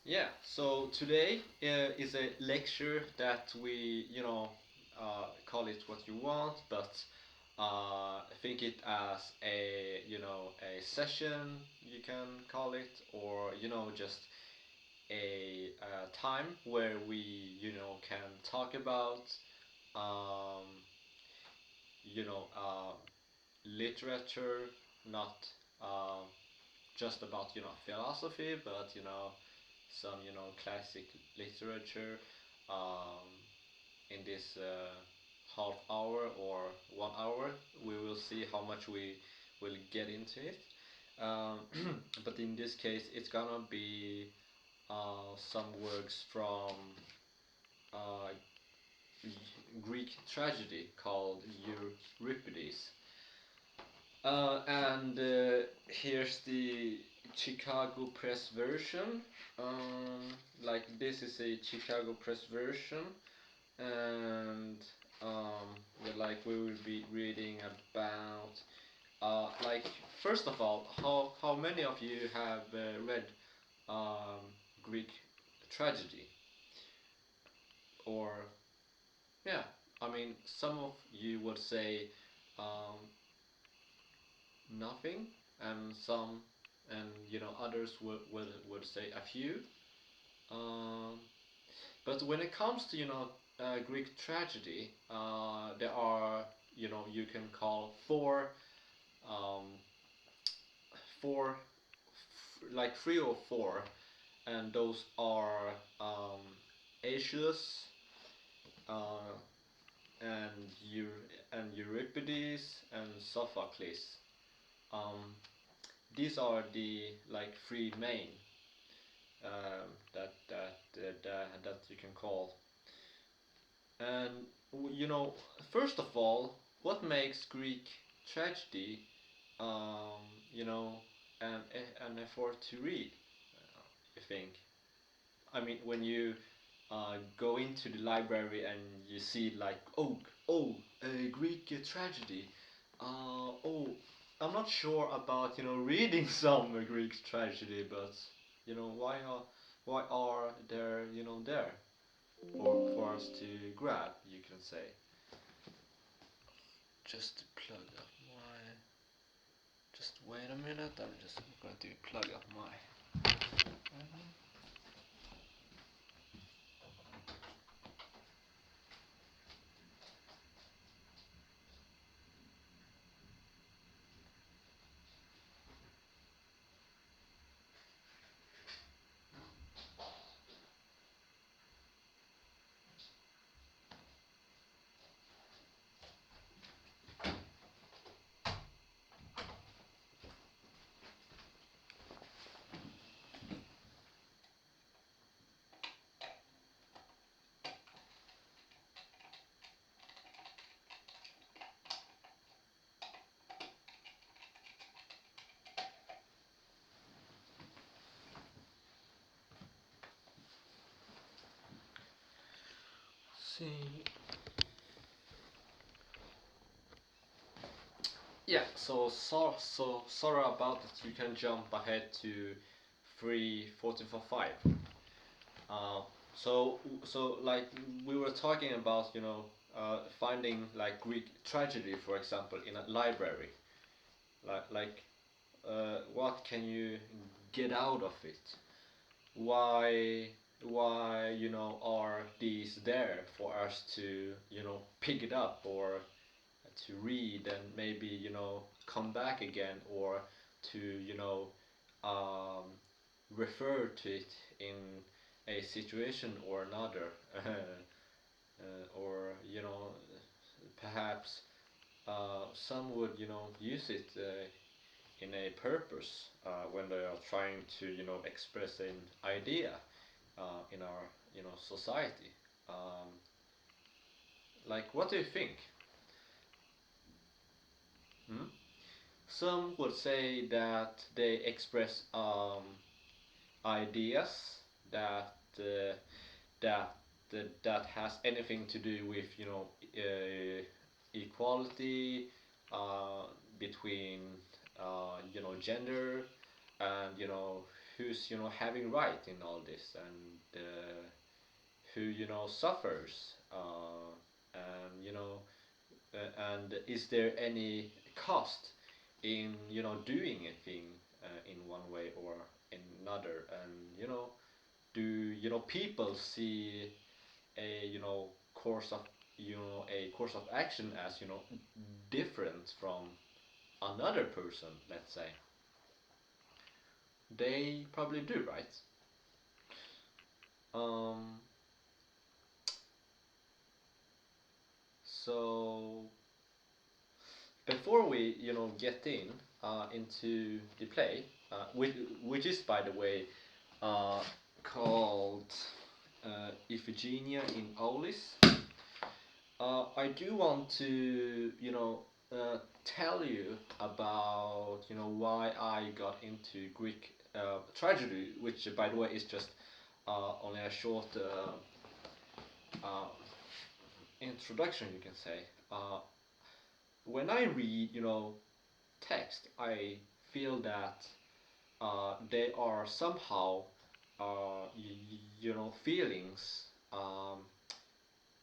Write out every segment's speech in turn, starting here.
Yeah, so today is a lecture that we, call it what you want, but think it as a session, you can call it, or, just a time where we, can talk about, um, you know, uh, literature, not uh, just about, philosophy, but, some, classic literature um, in this half hour or 1 hour. We will see how much we will get into it. Um, but in this case, it's gonna be some works from uh, Greek tragedy called Euripides. And here's the Chicago Press version. Like this is a Chicago Press version, and like we will be reading about. Like first of all, how many of you have read um, Greek tragedy? Or yeah, I mean some of you would say um, nothing, and some, and others would say a few. Um, but when it comes to Greek tragedy, there are you can call um, four like three or four, and those are Aeschylus, uh, and Euripides and Sophocles. Um, these are the like three main that you can call. And first of all, what makes Greek tragedy, um, you know, an effort to read? I think. I mean, when you go into the library and you see like, oh, a Greek tragedy. Oh, I'm not sure about reading some Greek tragedy, but why are there there for us to grab? You can say. Just to plug up my. Just wait a minute. I'm just going to plug up my. See. Yeah, so sorry about that. You can jump ahead to 3:45. Uh, so like we were talking about, finding like Greek tragedy, for example, in a library. Like what can you get out of it? Why are these there for us to pick it up or to read and maybe come back again, or to um, refer to it in a situation or another, or perhaps some would use it in a purpose when they are trying to express an idea in our society. um, like what do you think? Hmm? Some would say that they express ideas that that that has anything to do with equality uh, between gender and who's having right in all this, and who suffers, and and is there any cost in doing a thing in one way or in another, and do people see a course of a course of action as different from another person, let's say? They probably do, right? um so before we get into the play, which is, by the way, uh, called Iphigenia in aulis, I do want to tell you about why I got into Greek tragedy, which, by the way, is just only a short uh, introduction, you can say. When I read text, I feel that they are somehow feelings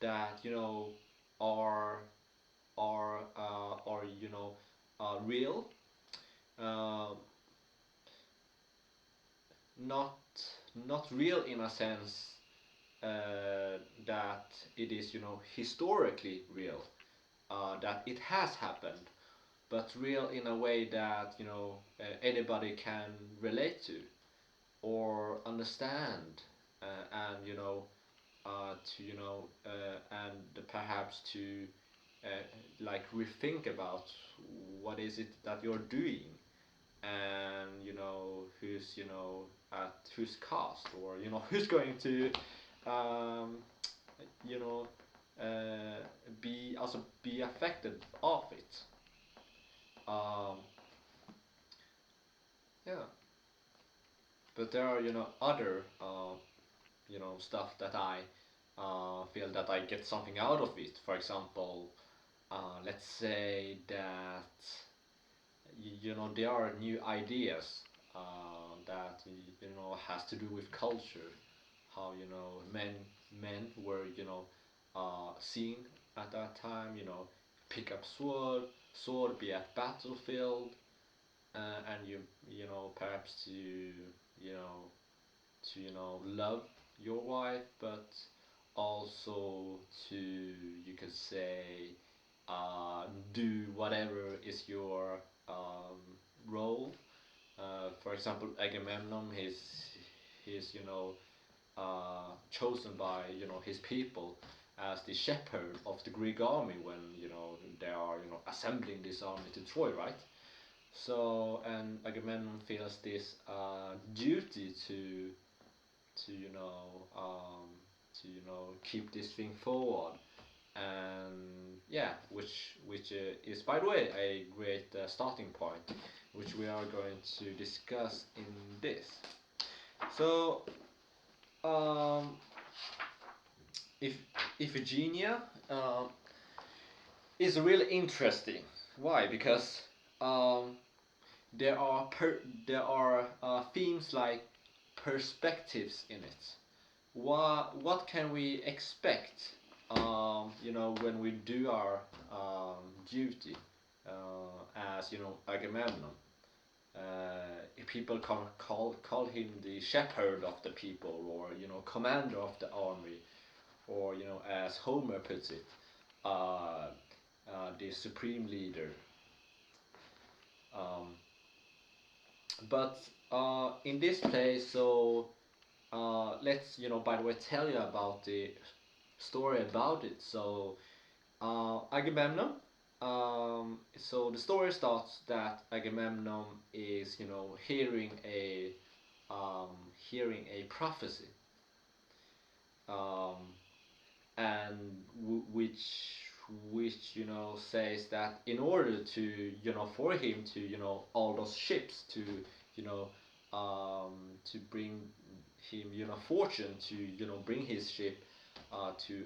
that are are real, uh, not not real in a sense that it is historically real, that it has happened, but real in a way that anybody can relate to or understand, and to and perhaps to like rethink about what is it that you're doing, and who's at whose cost, or who's going to um, you know be also be affected of it. um, yeah, but there are other stuff that I feel that I get something out of it. For example, let's say that there are new ideas that has to do with culture, how men were seen at that time, pick up sword, be at battlefield, and perhaps to love your wife, but also to, you could say, do whatever is your role. For example, Agamemnon, he's chosen by his people as the shepherd of the Greek army when they are assembling this army to Troy, right? So, and Agamemnon feels this duty to keep this thing forward, and yeah, which is, by the way, a great starting point, which we are going to discuss in this. So, um, if Iphigenia is really interesting. Why? Because um, there are themes like perspectives in it. What can we expect? When we do our duty as Agamemnon. People can call him the shepherd of the people, or commander of the army, or as Homer puts it, the supreme leader. Um, but in this place, so let's by the way tell you about the story about it. So Agamemnon. So the story starts that Agamemnon is um, hearing a prophecy, um, and which says that in order to for him to all those ships to you know to bring him fortune, to bring his ship to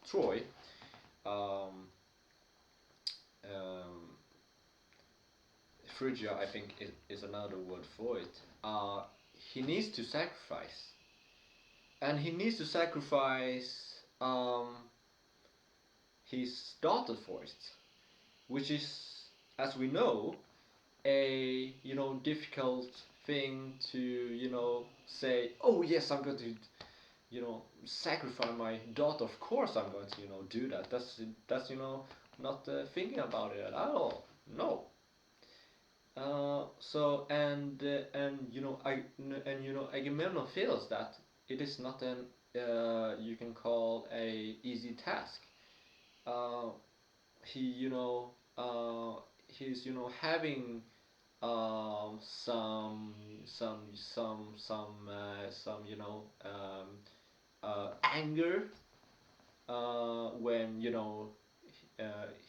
Troy. um, um, Phrygia, I think, is another word for it. He needs to sacrifice, and he needs to sacrifice his daughter for it, which is, as we know, a difficult thing to say. Oh yes, I'm going to sacrifice my daughter. Of course, I'm going to do that. That's not thinking about it at all. No. So and Agamemnon feels that it is not an you can call a easy task. Uh, he he's having some some anger when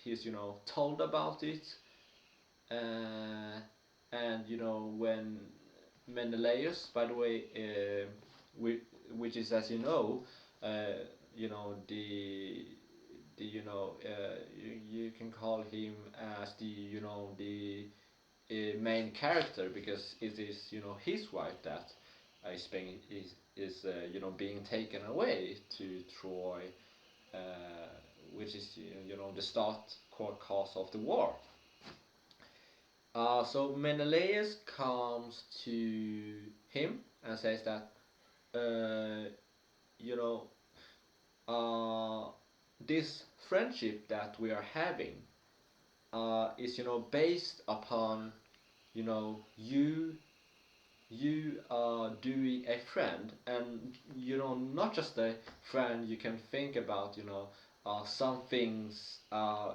he's told about it, uh, and when Menelaus, by the way, which is, as uh, the you can call him as the the main character, because it is his wife that is being taken away to Troy, uh, which is the start core cause of the war. So Menelaus comes to him and says that you know this friendship that we are having is based upon you doing a friend, and not just a friend. You can think about some things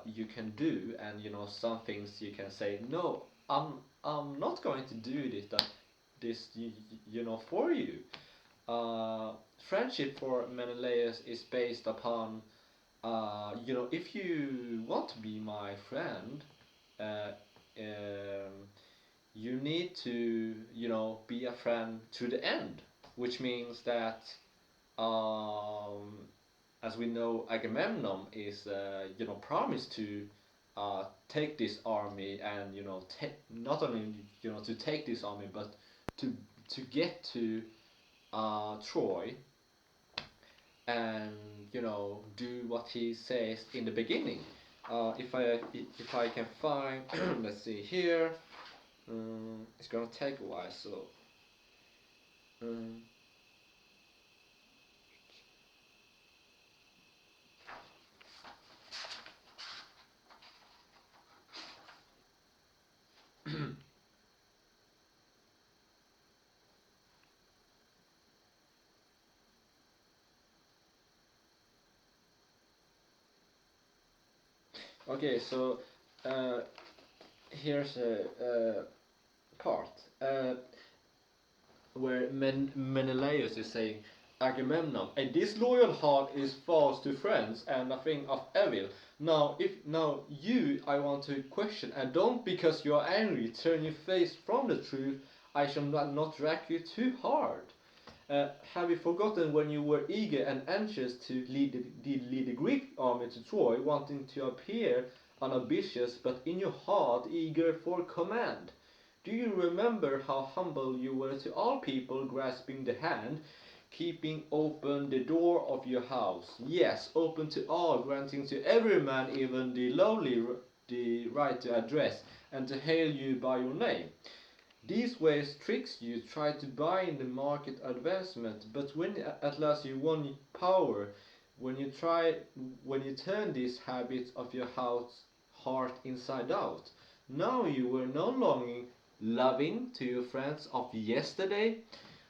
you can do, and some things you can say no. I'm not going to do this for you. uh, Friendship for Menelaus is based upon if you want to be my friend, uh, um, you need to be a friend to the end, which means that um, as we know, Agamemnon is promised to take this army, and not only to take this army, but to get to Troy, and do what he says in the beginning. If I can find, let's see here. It's gonna take a while, so um, okay. So uh, here's a part where Menelaus is saying, Agamemnon, a disloyal heart is false to friends and a thing of evil. Now you I want to question, and don't, because you are angry, turn your face from the truth. I shall not drag you too hard. Have you forgotten when you were eager and anxious to lead the Greek army to Troy, wanting to appear unambitious, but in your heart eager for command? Do you remember how humble you were to all people, grasping the hand, keeping open the door of your house? Yes, open to all, granting to every man, even the lowly, the right to address and to hail you by your name. These ways tricks you try to buy in the market advancement, but when at last you won power, when you try when you turn these habits of your heart inside out, now you were no longer loving to your friends of yesterday.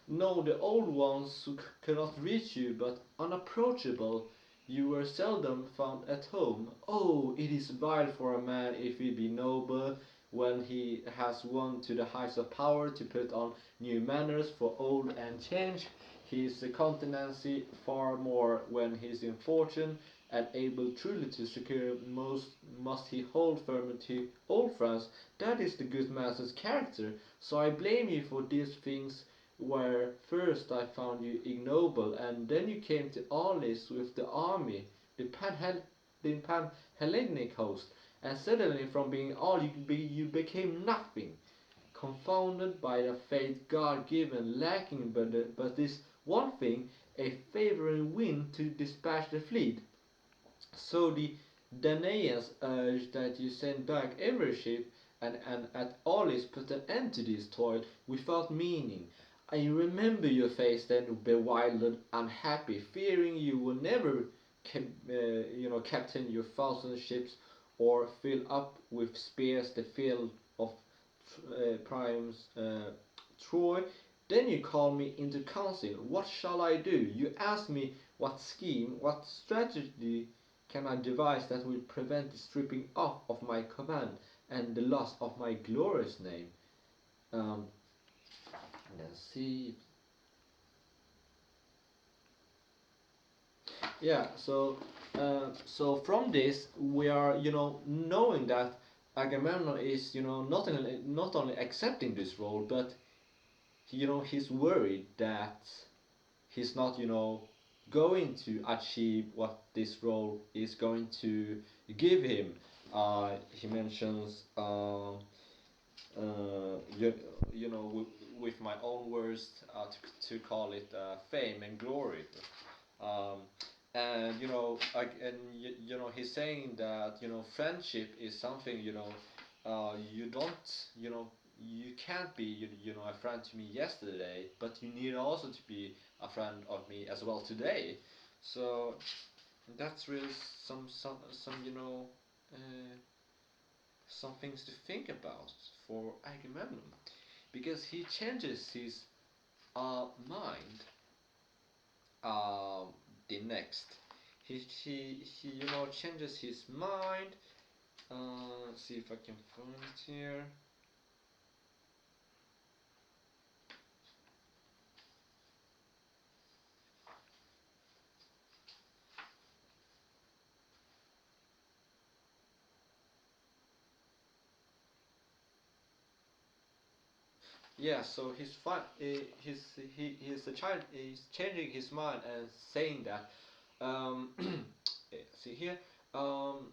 No, the old ones who cannot reach you, but unapproachable. You were seldom found at home. Oh, it is vile for a man, if he be noble, when he has won to the heights of power, to put on new manners for old and change his continency far more when he is in fortune, and able truly to secure most must he hold firmly to old friends. That is the good master's character. So I blame you for these things, where first I found you ignoble, and then you came to Aulis with the army, the Panhellenic host, and suddenly from being all you became nothing, confounded by the fate God given, lacking but this one thing, a favoring wind to dispatch the fleet. So the Danaans urged that you send back every ship and at aulis put an end to this toil without meaning. I remember your face then, bewildered, unhappy, fearing you will never captain your thousand ships or fill up with spears the field of Priam's Troy. Then you call me into council. What shall I do? You ask me what scheme, what strategy can I devise that will prevent the stripping off of my command and the loss of my glorious name? Um, let's see. Yeah. So from this we are knowing that Agamemnon is not only accepting this role, but he's worried that he's not going to achieve what this role is going to give him. He mentions you, with my own words, to call it fame and glory. um, and he's saying that friendship is something you don't you can't be a friend to me yesterday, but you need also to be a friend of me as well today. So that's really some uh, some things to think about for Agamemnon, because he changes his mind um, the next. He changes his mind. See if I can find it here. Yeah, so he's a child. He's changing his mind and saying that. See here. Um,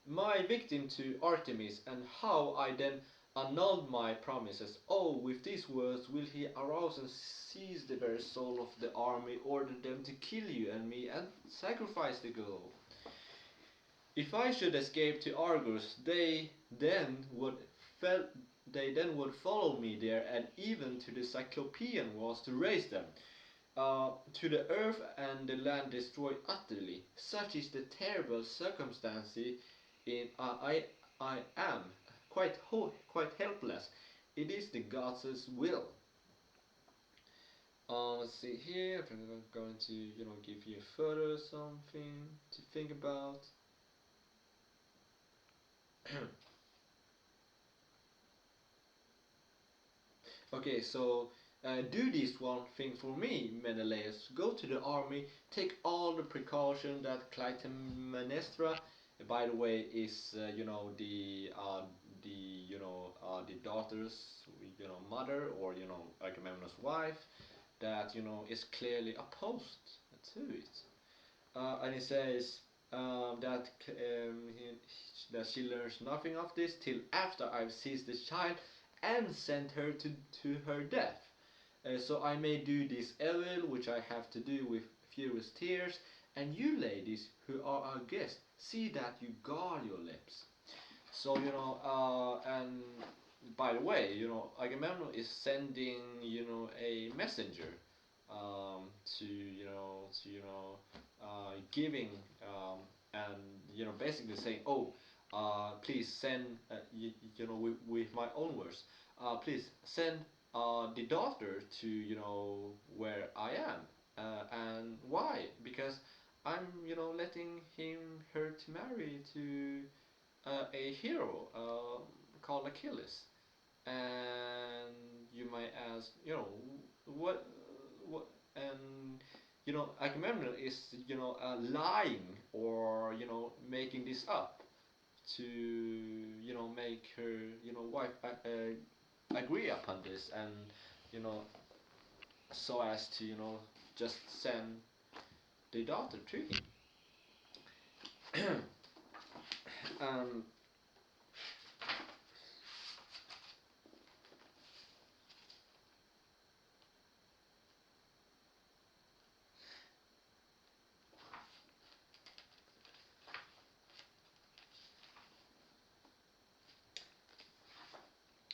my victim to Artemis, and how I then annulled my promises. Oh, with these words will he arouse and seize the very soul of the army, order them to kill you and me, and sacrifice the girl. If I should escape to Argos, fel- they then would follow me there, and even to the Cyclopean walls to raise them. To the earth and the land destroyed utterly. Such is the terrible circumstance in I am quite helpless. It is the gods' will. Let's see here. I'm going to give you further something to think about. Okay, so do this one thing for me, Menelaus. Go to the army, take all the precaution that Clytemnestra, by the way, is the daughter's mother, or Agamemnon's wife, that is clearly opposed to it. And he says that she learns nothing of this till after I've seized the child and sent her to her death. So I may do this evil which I have to do with furious tears, and you ladies who are our guests, see that you guard your lips. So and by the way, Agamemnon is sending a messenger to giving and basically saying, oh, please send with my own words, please send the daughter to where I am, and why? Because I'm letting her to marry to a hero called Achilles. And you might ask, what, what, and Agamemnon is lying, or making this up to make her wife agree upon this, and so as to just send the daughter to him. Um,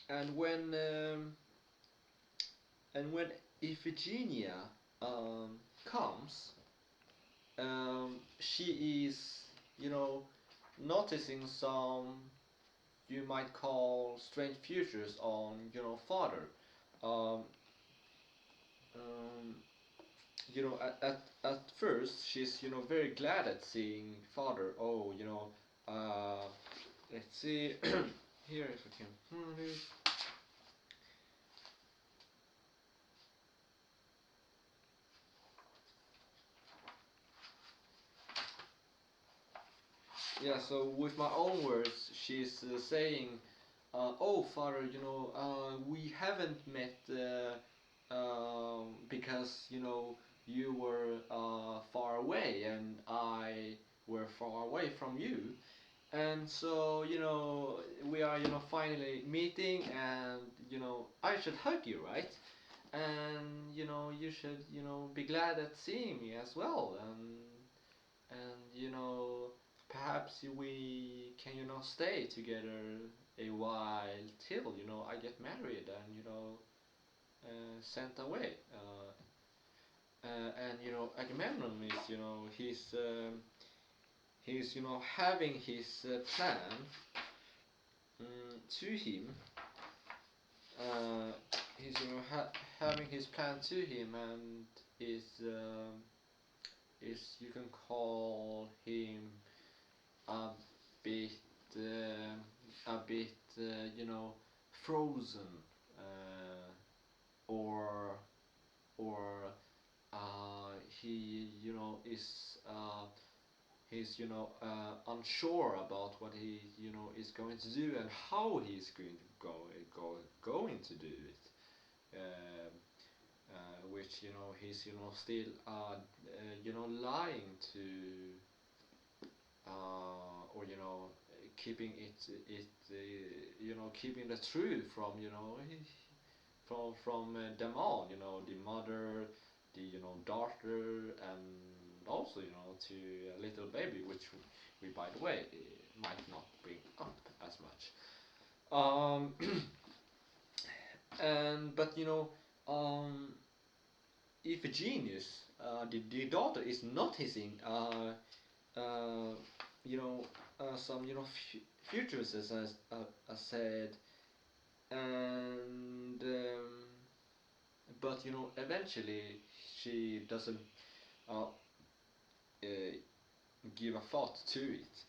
and when um, and when Iphigenia comes, she is, you know, noticing some, you might call, strange features on, father. Um, um, at first she's, very glad at seeing father. Oh, let's see here if I can find it. Yeah, so with my own words, she's saying, "Oh, father, we haven't met because you were far away and I were far away from you, and so we are finally meeting, and I should hug you, right? And you should be glad at seeing me as well, and perhaps we can stay together a while till I get married and sent away. And Agamemnon is he's having his plan to him. Uh, he's having his plan to him, and is you can call him a bit a bit frozen, or or he is he's unsure about what he is going to do and how he's going to going to do it. Um, which he's still lying to, or keeping keeping the truth from them all, the mother, the daughter, and also to a little baby, which we by the way might not bring up as much. um, and but if a genius, the daughter is noticing, you know, some futures, as I said, and but eventually she doesn't uh, uh, give a thought to it.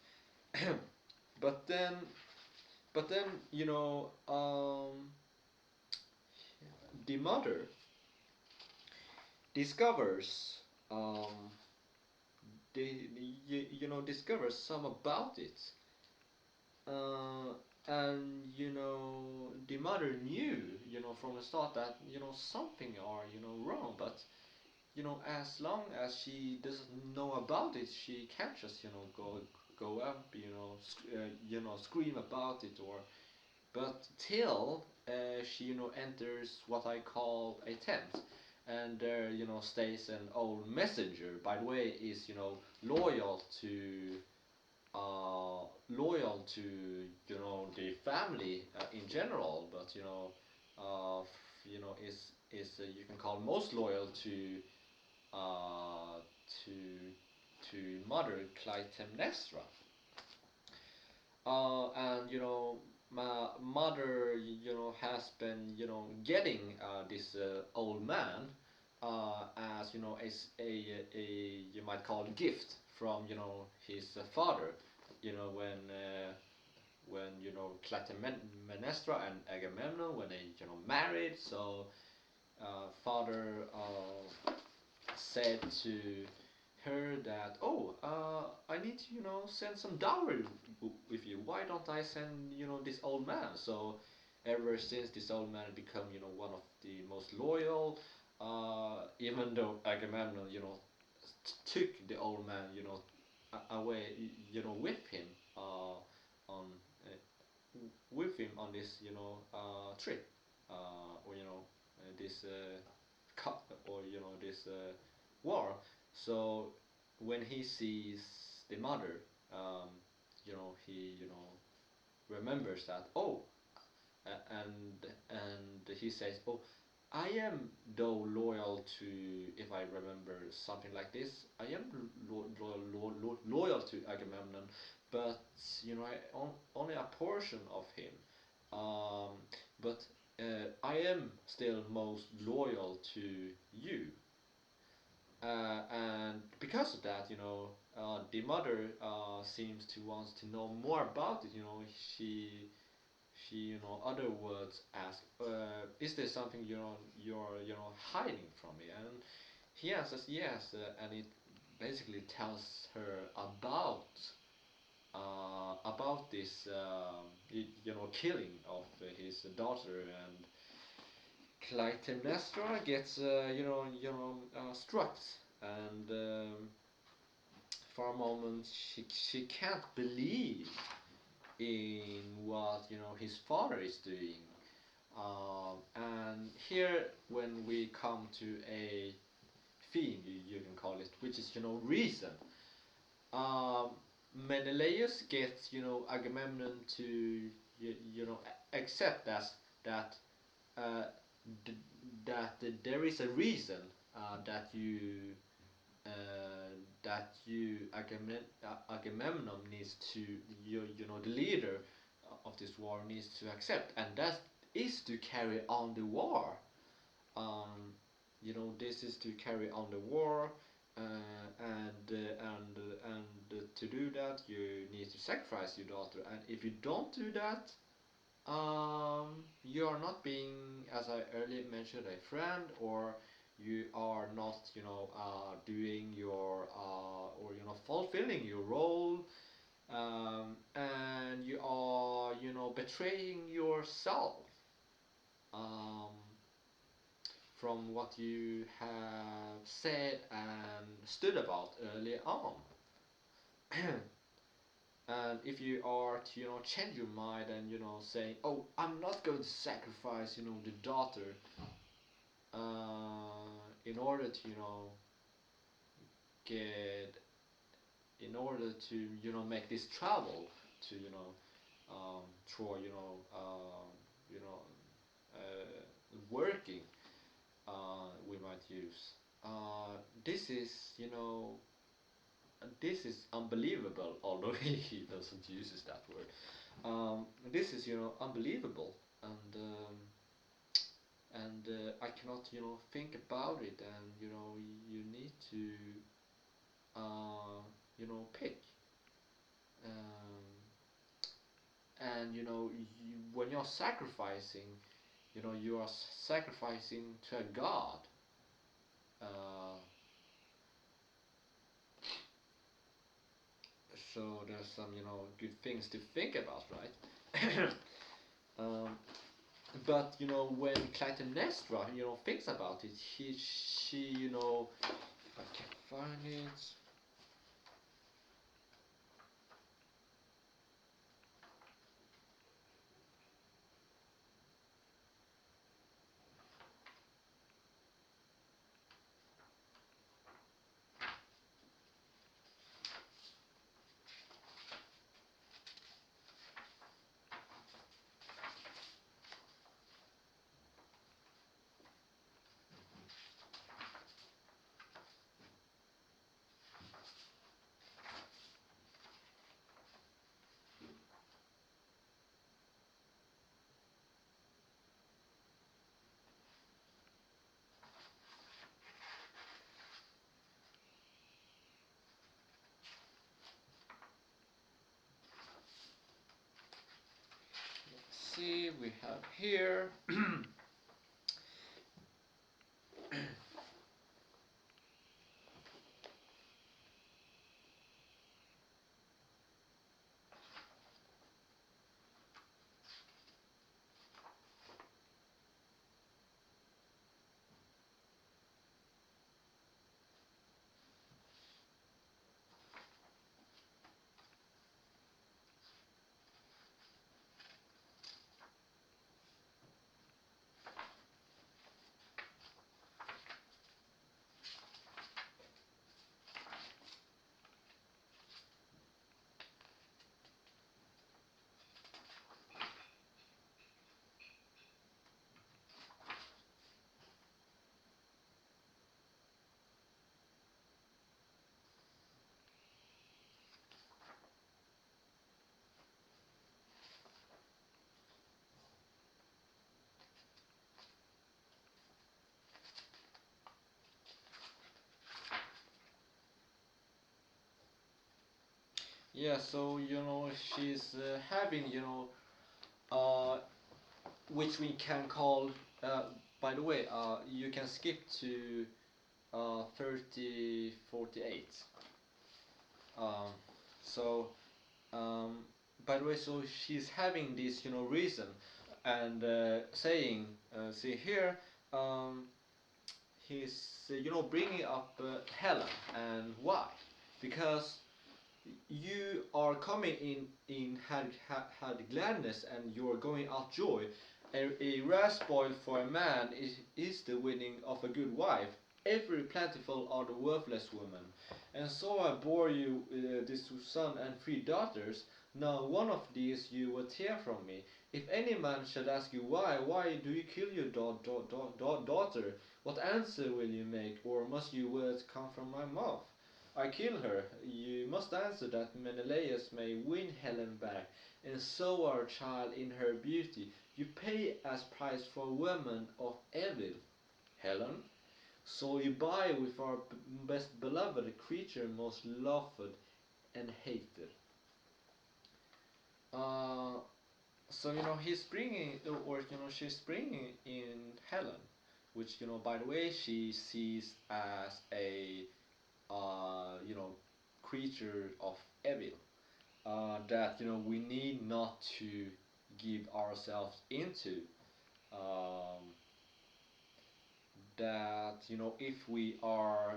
but then, but then the mother discovers, um, discovers some about it, and the mother knew from the start that something are wrong, but as long as she doesn't know about it, she can't just go up, scream about it, or but till she enters what I call a tent, and there stays an old messenger. By the way, is loyal to loyal to the family in general, but you can call most loyal uh, to mother Clytemnestra. And my mother has been getting this old man as you might call gift from his father, when Clytemnestra and Agamemnon, when they married. So father said to her that, oh, I need to send some dowry with you. Why don't I send this old man? So ever since, this old man become one of the most loyal, even though Agamemnon took the old man away with him. on with him on this trip, or this or this war. So when he sees the mother, he remembers that, oh, and he says, oh, I am though loyal to, if I remember something like this, I am loyal to Agamemnon, but only a portion of him. But I am still most loyal to you. And because of that, the mother seems to want to know more about it. She, other words ask, is there something you're hiding from me? And he answers yes, and it basically tells her about this killing of his daughter, and Clytemnestra gets struck, and for a moment she can't believe in what his father is doing. And here, when we come to a theme, you can call it, which is reason. Um, Menelaus gets Agamemnon to accept that uh, d- there is a reason that Agamemnon needs to the leader of this war needs to accept, and that is to carry on the war. This is to carry on the war, and to do that you need to sacrifice your daughter, and if you don't do that, you are not being, as I earlier mentioned, a friend, or you are not, doing your or fulfilling your role, and you are, betraying yourself um, from what you have said and stood about earlier on. And if you are to change your mind and saying, oh, I'm not going to sacrifice the daughter in order to get make this travel to Troy, you know working, we might use, this is this is unbelievable, although he doesn't use that word. This is unbelievable, and I cannot think about it, and you need to pick, um, and when you're sacrificing, you are sacrificing to a god. Uh, so there's some good things to think about, right? um, but when Clytemnestra thinks about it, she if I can find it. Let's see, we have here. Yeah, so she's having uh, which we can call. Uh, by the way, you can skip to 3048. Um, so um, by the way, so she's having this reason and saying, see here, um, he's bringing up Helen, and why? Because you are coming in had gladness, and you are going out joy. A rare spoil for a man is the winning of a good wife. Every plentiful are the worthless woman. And so I bore you this son and 3 daughters. Now one of these you will tear from me. If any man should ask you why do you kill your daughter? What answer will you make, or must your words come from my mouth? I kill her. You must answer that Menelaus may win Helen back, and so our child in her beauty. You pay as price for woman of evil, Helen. So you buy with our best beloved creature, most loved and hated. Uh, so he's bringing, or she's bringing in Helen, which by the way she sees as a creature of evil, that we need not to give ourselves into. Um, that if we are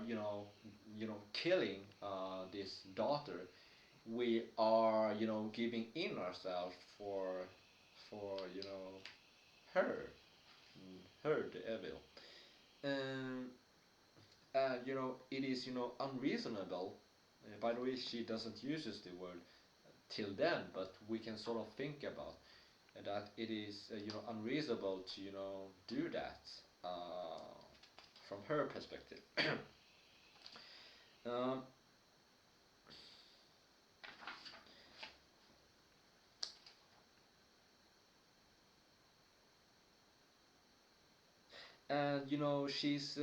killing this daughter, we are giving in ourselves for her, her the evil. Um, and it is unreasonable. By the way, she doesn't use the word till then, but we can sort of think about that it is unreasonable to do that from her perspective. um, and she's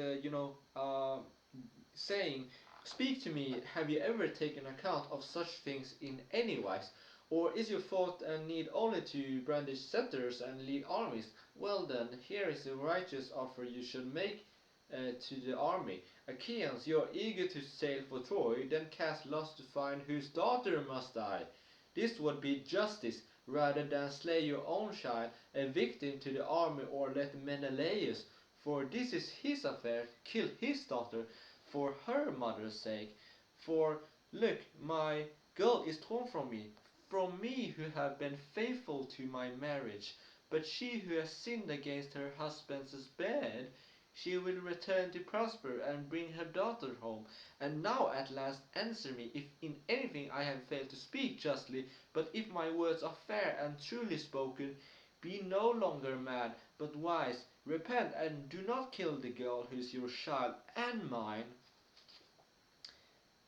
saying, "Speak to me, have you ever taken account of such things in any wise? Or is your thought and need only to brandish scepters and lead armies? Well then, here is a righteous offer you should make to the army. Achaeans, you are eager to sail for Troy, then cast lots to find whose daughter must die. This would be justice, rather than slay your own child, a victim to the army, or let Menelaus, for this is his affair, kill his daughter for her mother's sake. For look, my girl is torn from me who have been faithful to my marriage. But she who has sinned against her husband's bed, she will return to prosper and bring her daughter home. And now at last answer me, if in anything I have failed to speak justly, but if my words are fair and truly spoken, be no longer mad, but wise. Repent and do not kill the girl who is your child and mine."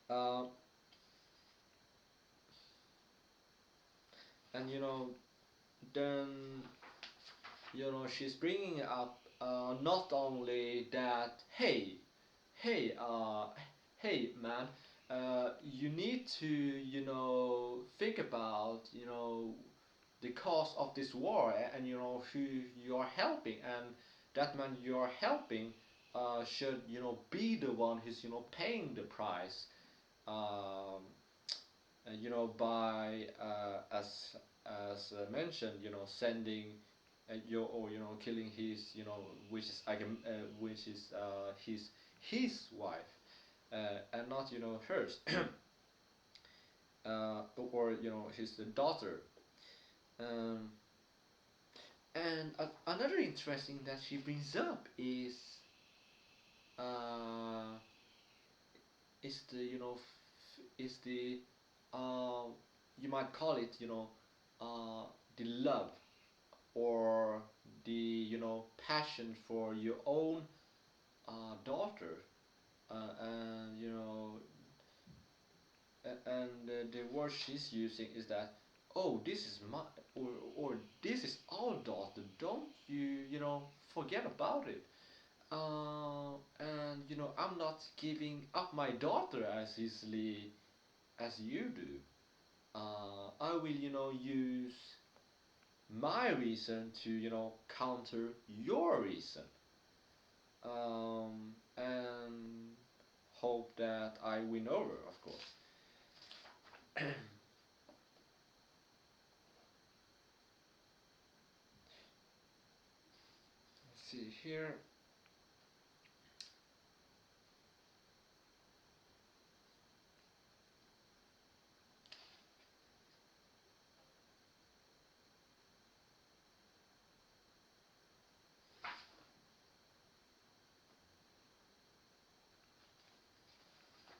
Uh, and then she's bringing up not only that, hey, hey man, you need to think about the cause of this war, and who you are helping, and that man you are helping should be the one who's paying the price, um, by as mentioned, sending your or killing his which is which is his wife, and not hers, or his daughter. Um, and another interesting that she brings up uh, is the is the uh, you might call it the love, or the passion for your own daughter, and the word she's using is that, oh, this is my, or this is our daughter, don't you forget about it. And I'm not giving up my daughter as easily as you do. I will, use my reason to, counter your reason, and hope that I win over, of course. Let's see here.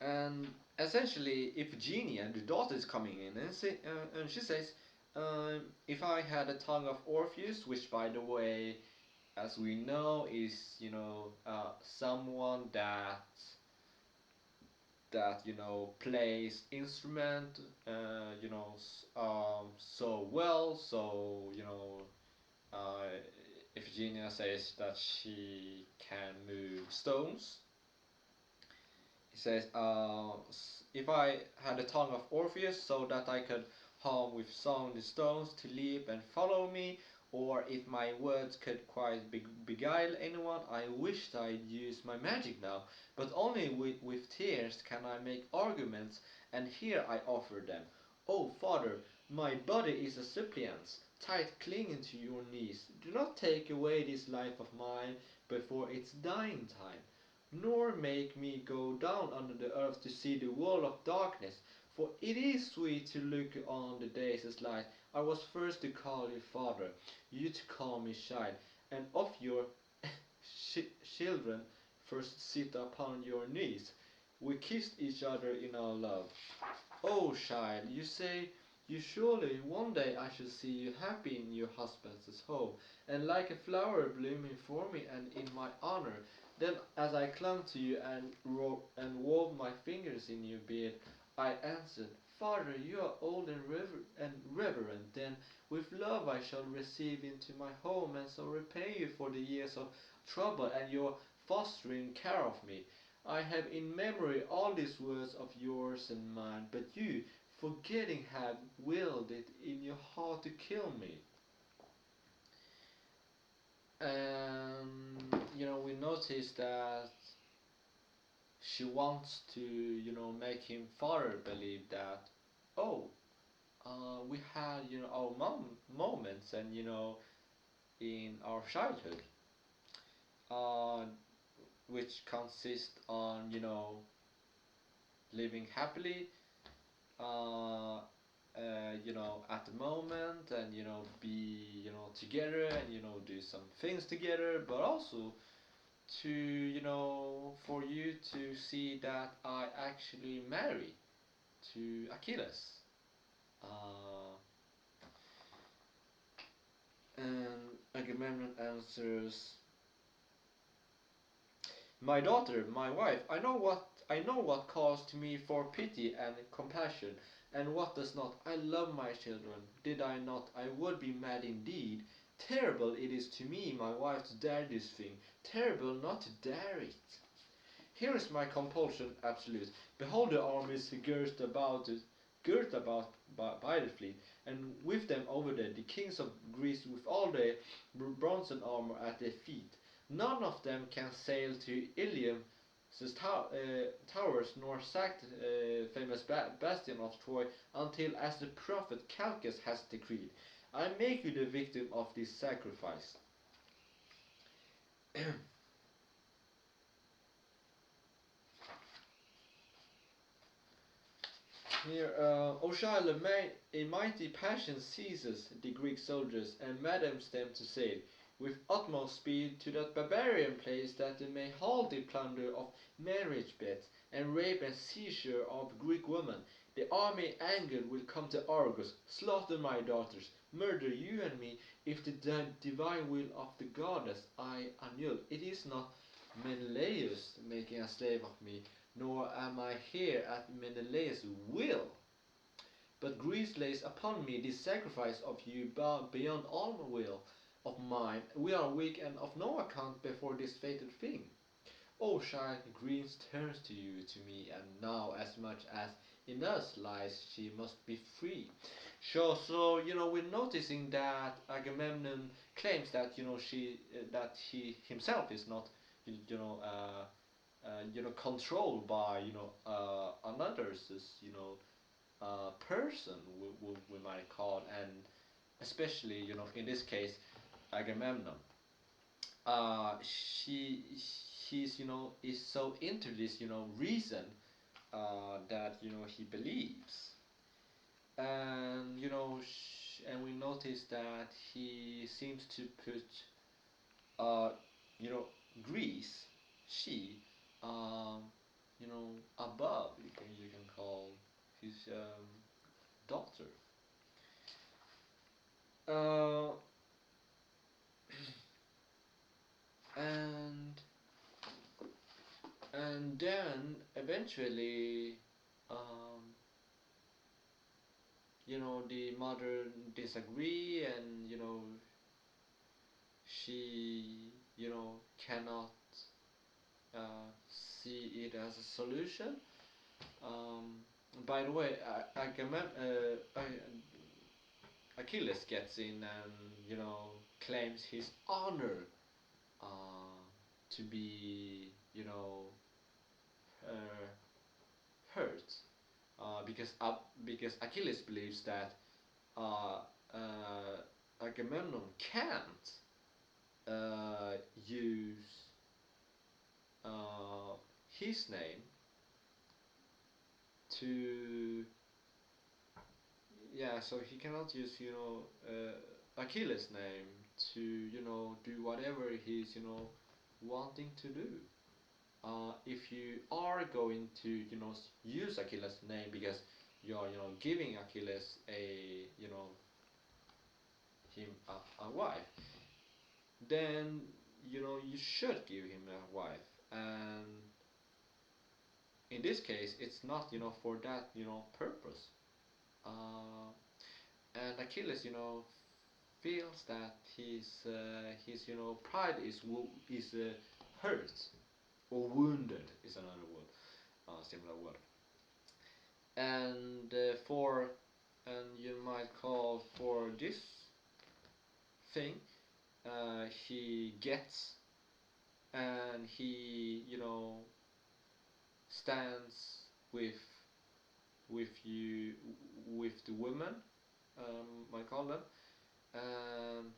And essentially, Iphigenia, the daughter, is coming in, and she says, if I had a tongue of Orpheus, which, by the way, as we know, is, someone that plays instrument, so well. So uh, Iphigenia says that she can move stones. He says, if I had a tongue of Orpheus, so that I could hum with song the stones to leap and follow me, or if my words could quite beguile anyone, I wished I'd use my magic now. But only with tears can I make arguments, and here I offer them. Oh, Father, my body is a suppliant's, tight clinging to your knees. Do not take away this life of mine before its dying time, nor make me go down under the earth to see the world of darkness. For it is sweet to look on the days as light. I was first to call you father, you to call me child, and of your children first sit upon your knees. We kissed each other in our love. Oh, child, you say you surely one day I shall see you happy in your husband's home, and like a flower blooming for me and in my honor. Then, as I clung to you and wove my fingers in your beard, I answered, Father, you are old and reverent. Then, with love I shall receive into my home, and so repay you for the years of trouble and your fostering care of me. I have in memory all these words of yours and mine, but you, forgetting, have willed it in your heart to kill me. And we notice that she wants to, make him father believe that, oh, we had, our moments, and in our childhood, uh, which consist on, living happily, at the moment, and be together, and do some things together, but also to for you to see that I actually marry to Achilles. Uh, and Agamemnon answers, my daughter, my wife, I know what calls to me for pity and compassion, and what does not. I love my children. Did I not, I would be mad indeed. Terrible it is to me, my wife, to dare this thing. Terrible not to dare it. Here is my compulsion absolute. Behold the armies girt about by the fleet, and with them over there the kings of Greece with all their bronzen armor at their feet. None of them can sail to Ilium's towers, nor sack famous bastion of Troy, until, as the prophet Calchas has decreed, I make you the victim of this sacrifice. Here, O'Shila, a mighty passion seizes the Greek soldiers and madams them to sail with utmost speed to that barbarian place, that they may halt the plunder of marriage beds and rape and seizure of Greek women. The army angered will come to Argos, slaughter my daughters, murder you and me, if the divine will of the goddess I annul. It is not Menelaus making a slave of me, nor am I here at Menelaus' will. But Greece lays upon me this sacrifice of you beyond all will of mine. We are weak and of no account before this fated thing. O child, Greece turns to you, to me, and now as much as in us lies she must be free. Sure. So we're noticing that Agamemnon claims that that he himself is not you know controlled by another's person, we might call, and especially in this case Agamemnon. She he's is so into this reason that he believes, and and we notice that he seems to put uh, you know Greece, she, um, above, you can call his daughter. uh, and then eventually, um, the mother disagree, and she cannot uh, see it as a solution. Um, by the way, Achilles gets in and claims his honor uh, to be uh, hurt, because Achilles believes that uh, Agamemnon can't use uh, his name to, yeah, so he cannot use Achilles name to do whatever he's wanting to do. If you are going to use Achilles name because you're giving Achilles a him a wife, then you should give him a wife. And in this case it's not for that purpose. uh, and Achilles feels that his pride is hurt, or wounded is another word, similar word. And you might call for this thing, he gets, and he stands with you, with the women, might call them, um,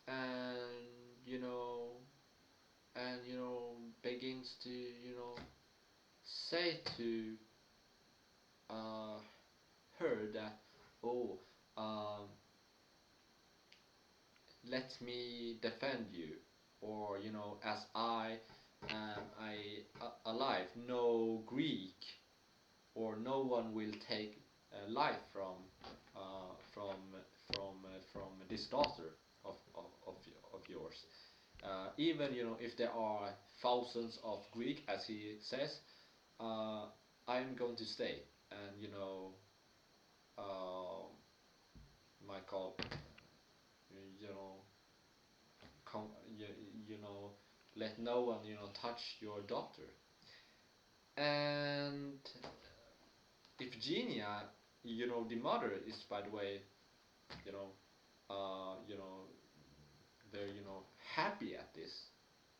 and begins to say to uh, her that, oh, um, let me defend you, or as I am alive, no Greek or no one will take life from this daughter of yours. Even if there are thousands of Greek, as he says, uh, I'm going to stay, and uh, Michael, you know, com- you, you know, let no one touch your daughter. And Iphigenia, the mother is, by the way, you know, uh, you know, very happy at this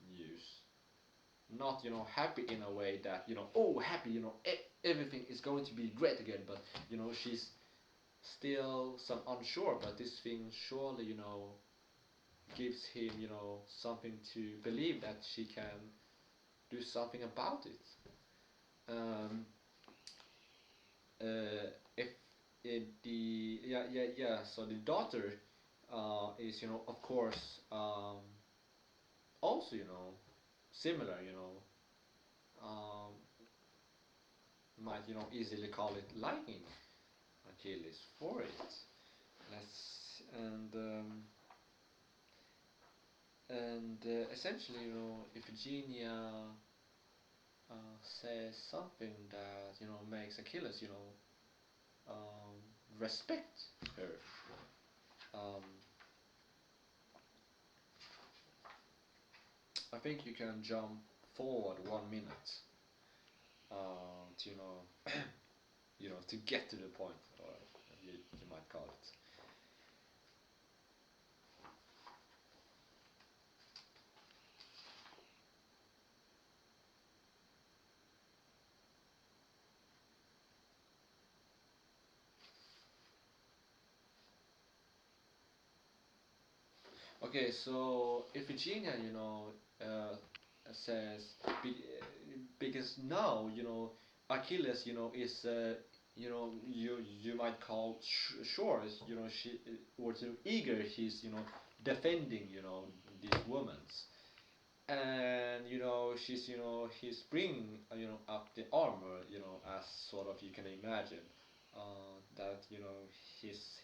news. Not happy in a way that oh, happy, everything is going to be great again, but she's still some unsure. But this thing surely gives him something to believe that she can do something about it. Um, if the yeah, so the daughter is of course, also similar, um, might easily call it liking Achilles for it. Let's and essentially Iphigenia says something that makes Achilles um, respect her. Um, I think you can jump forward 1 minute to to get to the point, or you might call it. Okay, so Iphigenia, says because now, Achilles, is you might call sure, she or too eager. He's defending these women's, and she's he's bringing up the armor, as sort of you can imagine, that he's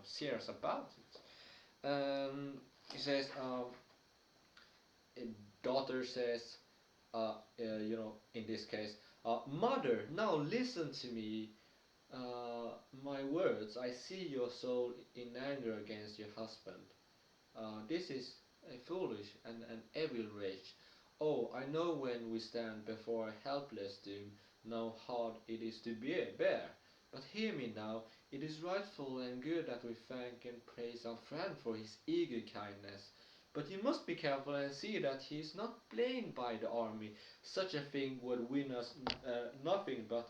serious about it. He says, a daughter says, in this case, mother, now listen to me, my words. I see your soul in anger against your husband. This is a foolish and an evil rage. Oh, I know when we stand before a helpless doom, how hard it is to bear. But hear me now, it is rightful and good that we thank and praise our friend for his eager kindness. But you must be careful and see that he is not blamed by the army. Such a thing would win us nothing but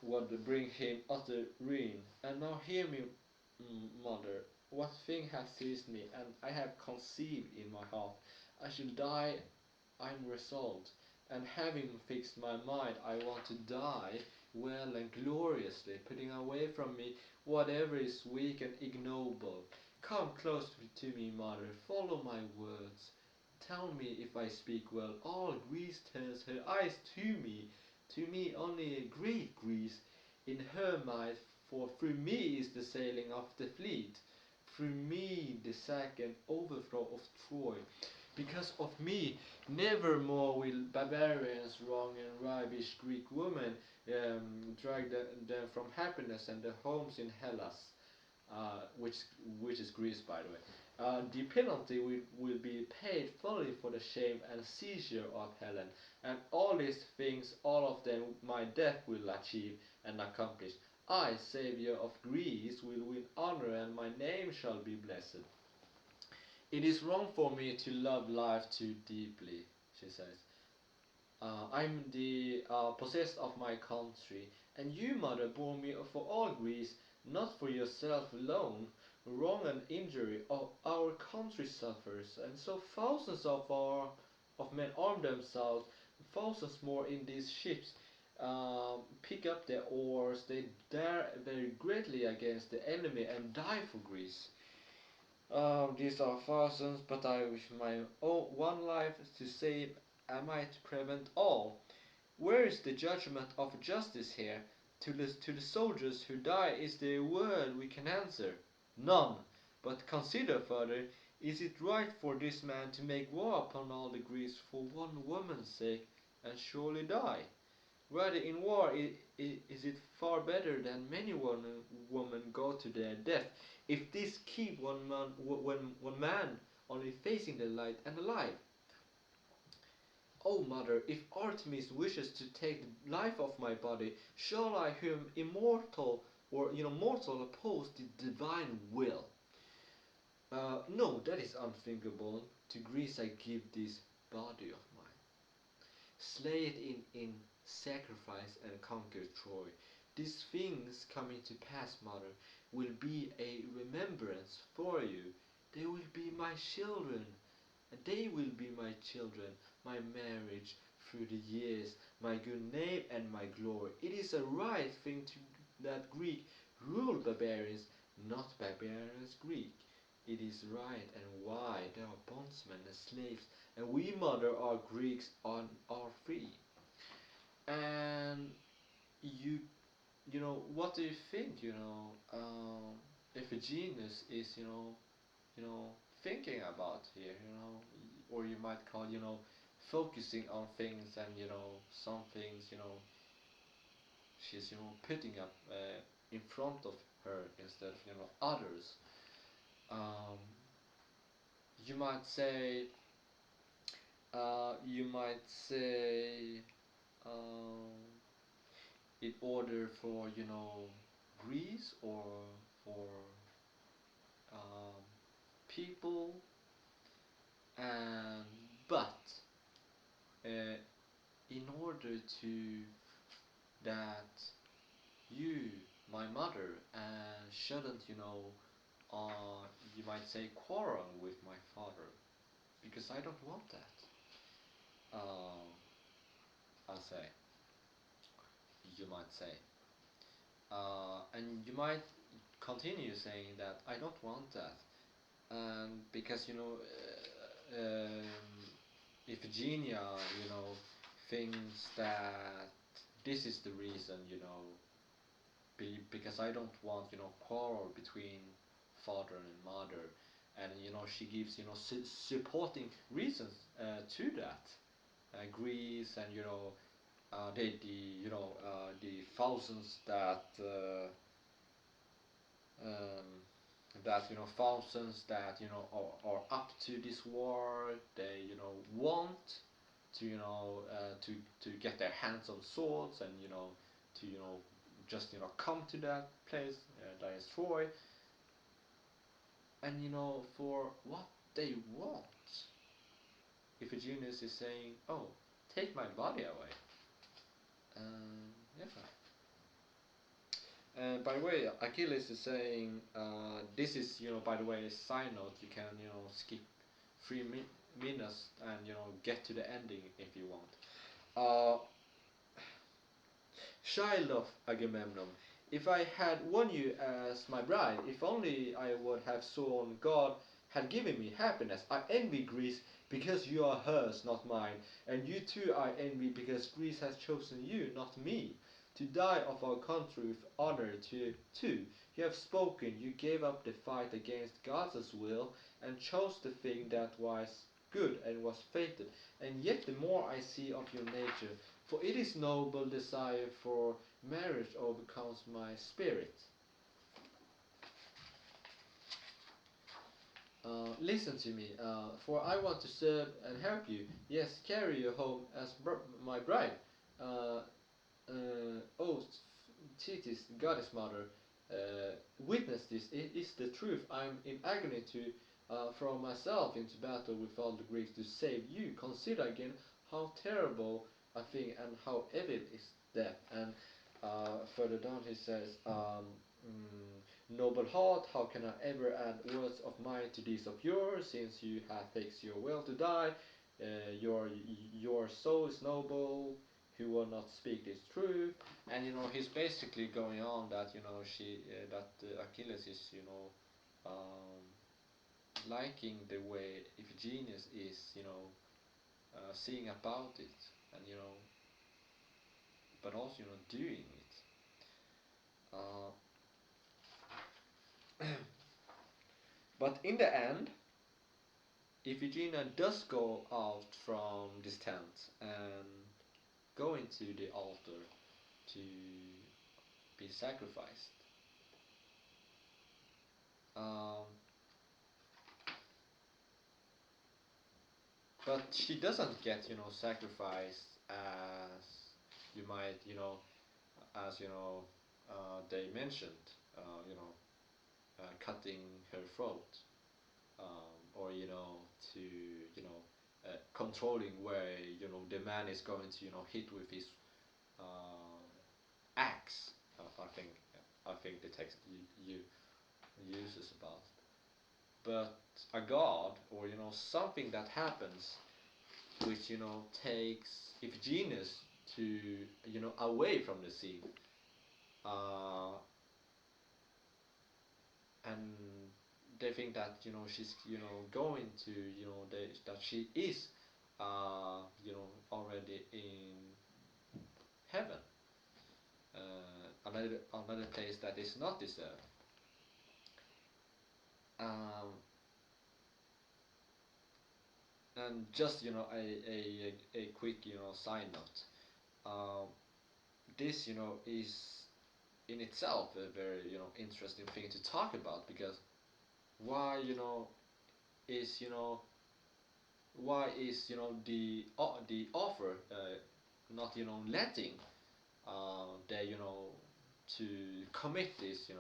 would bring him utter ruin. And now hear me, mother, what thing has seized me, and I have conceived in my heart. I shall die, I'm resolved, and having fixed my mind, I want to die well and gloriously, putting away from me whatever is weak and ignoble. Come close to me, mother, follow my words. Tell me if I speak well. All Greece turns her eyes to me only a great Greece in her might, for through me is the sailing of the fleet, through me the sack and overthrow of Troy. Because of me, never more will barbarians wrong and ravish Greek women, drag them from happiness and their homes in Hellas, which is Greece, by the way. The penalty will be paid fully for the shame and seizure of Helen, and all these things, all of them, my death will achieve and accomplish. I, Saviour of Greece, will win honor, and my name shall be blessed. It is wrong for me to love life too deeply, she says. I'm the possessed of my country, and you, mother, bore me for all Greece, not for yourself alone. Wrong and injury of our country suffers, and so thousands of men arm themselves, thousands more in these ships. Pick up their oars, they dare very greatly against the enemy and die for Greece. These are thousands, but I wish my own one life to save, am I to prevent all? Where is the judgment of justice here? To the soldiers who die is there a word we can answer? None. But consider further, is it right for this man to make war upon all the Greeks for one woman's sake, and surely die? Rather, in war, is it far better than many women go to their death, if this keep one man only facing the light and alive? Oh, mother, if Artemis wishes to take the life of my body, shall I, who am immortal or mortal, oppose the divine will? No, that is unthinkable. To Greece I give this body of mine. Slay it in sacrifice and conquer Troy. These things coming to pass, mother, will be a remembrance for you. They will be my children. They will be my children, my marriage through the years, my good name and my glory. It is a right thing that Greek rule barbarians, not barbarians Greek. It is right, and why they are bondsmen and slaves, and we, mother, are Greeks and are free. And you, what do you think? Iphigenius is, thinking about here, or you might call, focusing on things, and some things, she's putting up in front of her instead of others. Um, you might say, you might say, um, in order for Greece or for um, people, and but uh, in order to that you, my mother, shouldn't you might say quarrel with my father, because I don't want that. I'll say, you might say, and you might continue saying that I don't want that, because Iphigenia, thinks that this is the reason, because I don't want quarrel between father and mother, and she gives supporting reasons to that. Greece, and the thousands that thousands that are up to this war. They want to to get their hands on swords, and to just come to that place that is Troy, and for what they want. Iphigenia is saying, "Oh, take my body away." Yeah. And by the way, Achilles is saying, this is, by the way, a side note. You can, skip 3 minutes and, get to the ending if you want. Child of Agamemnon, if I had won you as my bride, if only I would have sworn God had given me happiness. I envy Greece because you are hers, not mine, and you too I envy because Greece has chosen you, not me, to die of our country with honor too. You have spoken, you gave up the fight against God's will, and chose the thing that was good and was fated. And yet the more I see of your nature, for it is noble desire for marriage overcomes my spirit. Listen to me, for I want to serve and help you. Yes, carry you home as my bride. Uh, oh, Thetis, goddess mother, witness this. It is the truth. I'm in agony to throw myself into battle with all the Greeks to save you. Consider again how terrible a thing and how evil is death. And further down he says, noble heart, how can I ever add words of mine to these of yours, since you have fixed your will to die? Your soul is noble, who will not speak this truth. And he's basically going on that Achilles is liking the way Iphigenia is seeing about it, and but also doing it. But in the end, Iphigenia does go out from this tent and go into the altar to be sacrificed. Um, but she doesn't get sacrificed as you might as they mentioned, cutting her throat, or to controlling where the man is going to hit with his axe. I think the text you uses about, but a god, or something that happens which takes Iphigenia to away from the scene, uh, and they think that she's going to that she is already in heaven, another place that is not deserved. Um, and just a quick side note. This is in itself a very interesting thing to talk about, because why is why is the offer not letting they to commit this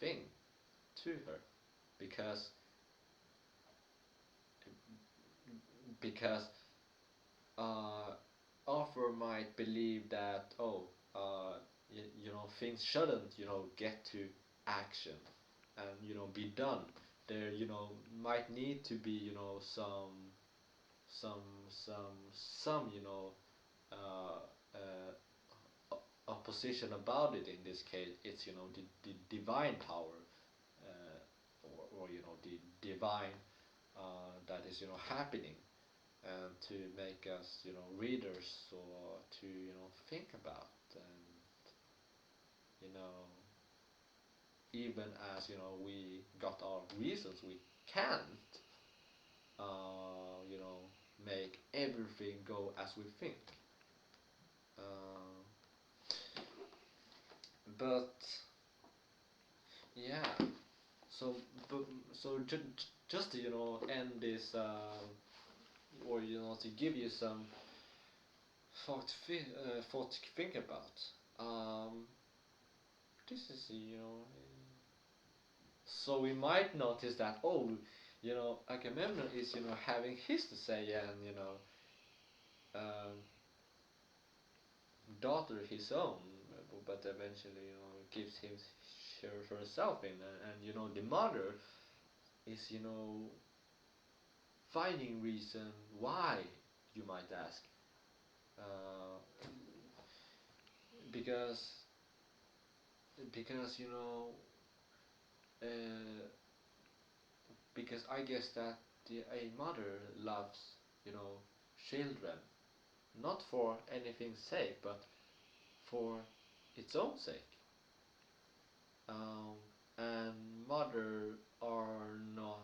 thing to her, because because author might believe that, oh, things shouldn't get to action and be done. There might need to be some some uh, opposition about it. In this case, it's the divine power, or the divine that is happening, and to make us readers, or to think about. And you know even as we got our reasons, we can't you know make everything go as we think. uh, but yeah, so but, so just to end this, or to give you some thought to think about. This is so we might notice that, oh, Agamemnon is having his to say, and um, daughter his own, but eventually gives him herself in, and the mother is finding reason why, you might ask, uh, because because uh, because I guess that a mother loves children, not for anything's sake, but for its own sake. um, and mother are not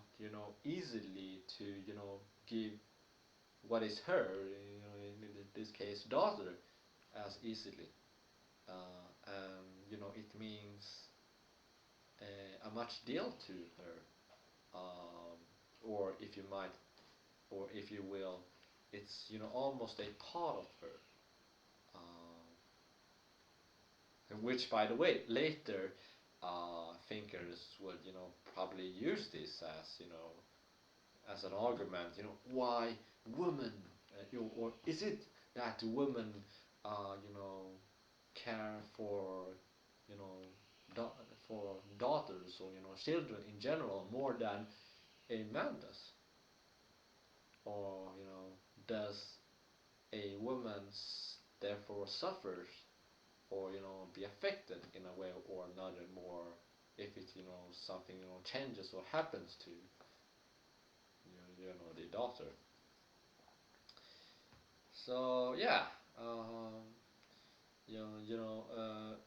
easily to give what is her, in this case daughter, as easily. And it means a much deal to her, or if you might, or if you will, it's almost a part of her. Which, by the way, later thinkers would probably use this as as an argument. Why women, or is it that women you know care for you know for daughters, or children in general, more than a man does? Or does a woman therefore suffers, or be affected in a way or another more, if it something changes or happens to the daughter? So yeah,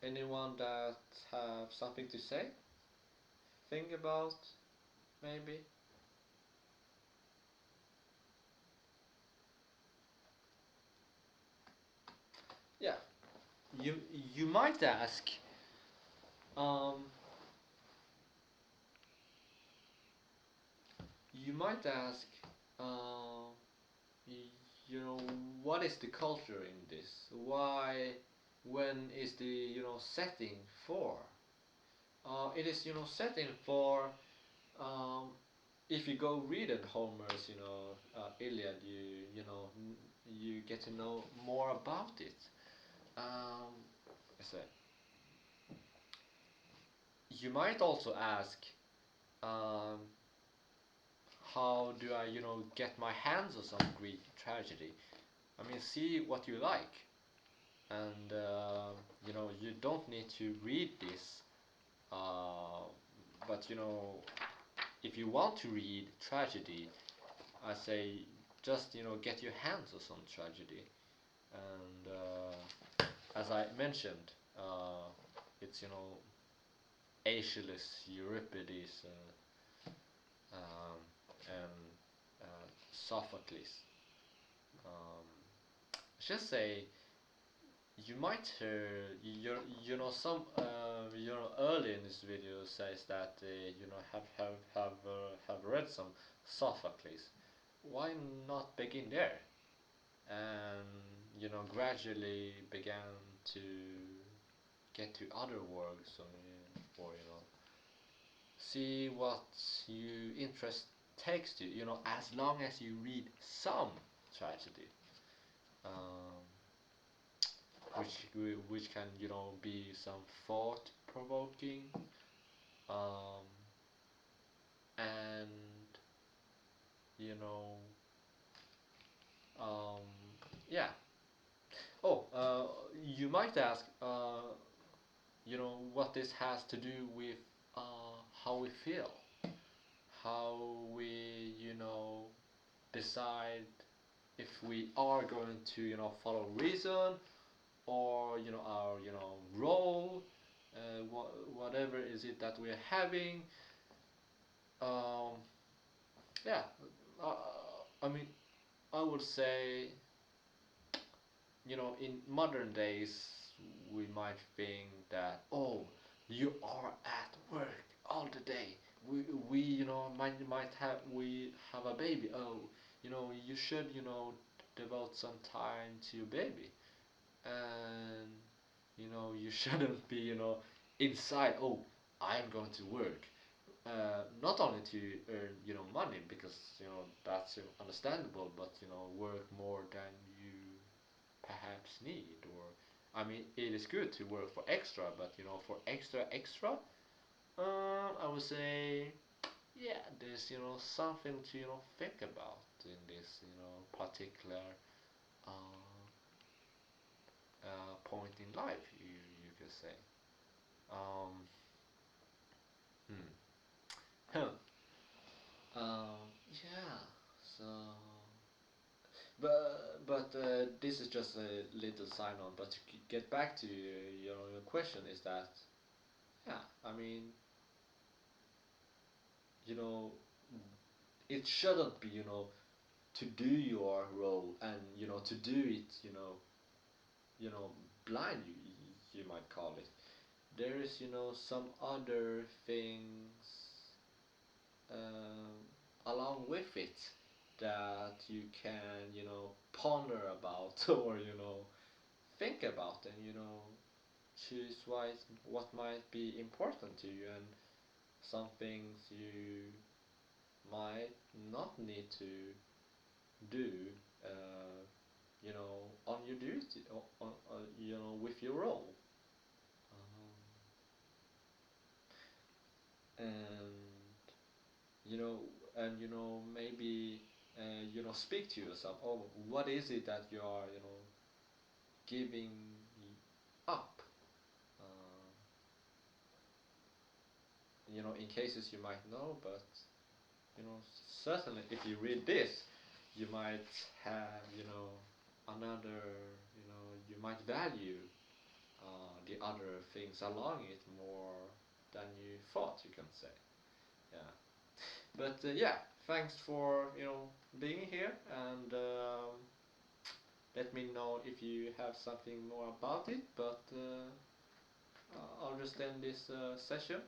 anyone that have something to say, think about, maybe? Yeah, you you might ask, um, you might ask, uh, y- what is the culture in this? Why, when is the setting for? It is setting for, um, if you go read in Homer's Iliad, you get to know more about it. Um, so you might also ask, um, how do I get my hands on some Greek tragedy? I mean, see what you like, and you don't need to read this, uh, but if you want to read tragedy, I say just get your hands on some tragedy. And as I mentioned, it's Aeschylus, Euripides, and Sophocles. Um, just say, you might hear, some early in this video says that have read some Sophocles. Why not begin there, and gradually began to get to other works, or see what you interest takes to. As long as you read some tragedy, um, which can be some thought provoking, um, and you know um, yeah. Oh, you might ask, what this has to do with how we feel, how we, decide if we are going to, follow reason, or our, role, whatever is it that we're having. Um, yeah, uh, I mean, I would say, in modern days, we might think that, oh, you are at work all the day. We have a baby. Oh, you should, devote some time to your baby, and you shouldn't be, inside. Oh, I'm going to work. Not only to earn, money, because that's understandable, but work more than you perhaps need. Or I mean, it is good to work for extra, but for extra, I would say, yeah, there's something to think about in this particular uh, point in life, you could say. Um, hmm. Huh. Yeah. So, but this is just a little sign on. But to get back to your question, is that, yeah, I mean, you know it shouldn't be, to do your role, and to do it, blind, you might call it. There is some other things, um, along with it, that you can ponder about, or think about, and choose what might be important to you, and some things you might not need to do, uh, on your duty, with your role. And you know maybe, speak to yourself. Oh, what is it that you are, giving up? uh, in cases you might know, but you know certainly if you read this, you might have, another, you might value the other things along it more than you thought, you can say. Yeah. But yeah, thanks for being here, and let me know if you have something more about it. But I'll just end this session.